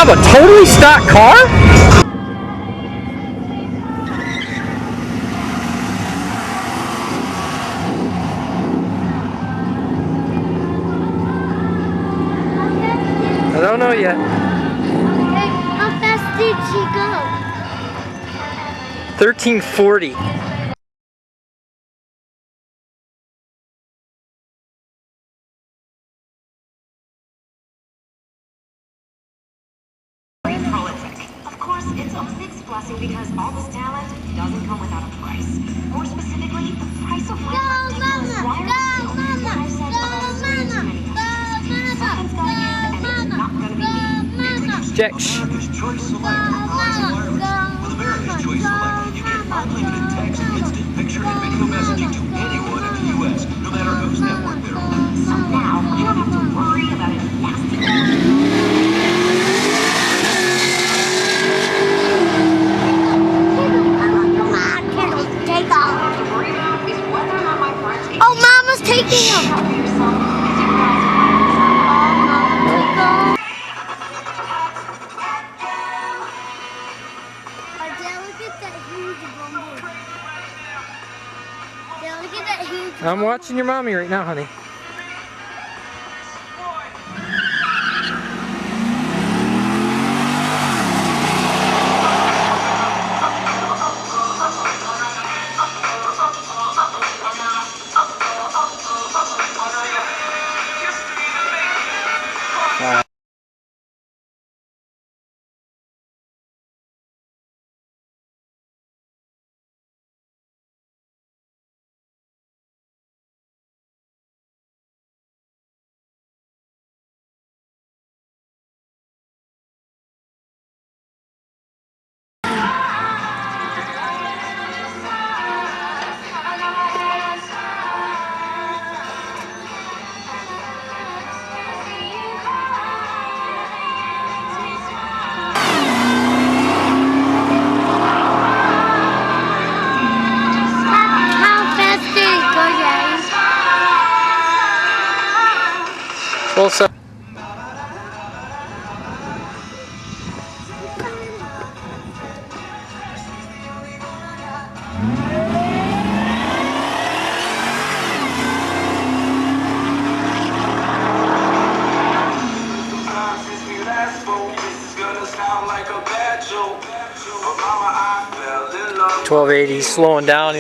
Mom, a totally stock car? I don't know yet. How fast did she go? 1340. Of course, it's a mixed blessing because all this talent doesn't come without a price. More specifically, the price of my ridiculous wireless sale. What I've said about a zillion too many times. Something's going in, and it's not going to be me. Jack. America's Choice Select Verizon Wireless. With America's Choice Select, you get unlimited text, instant picture, and video messaging to anyone in the U.S., no matter whose network they're on. So now, you don't have to worry about any nasty Oh, Mama's taking him. Look at that huge bumblebee. Look at that huge. I'm watching your mommy right now, honey. How fast did it go, Daddy? Well, so 1280 slowing down.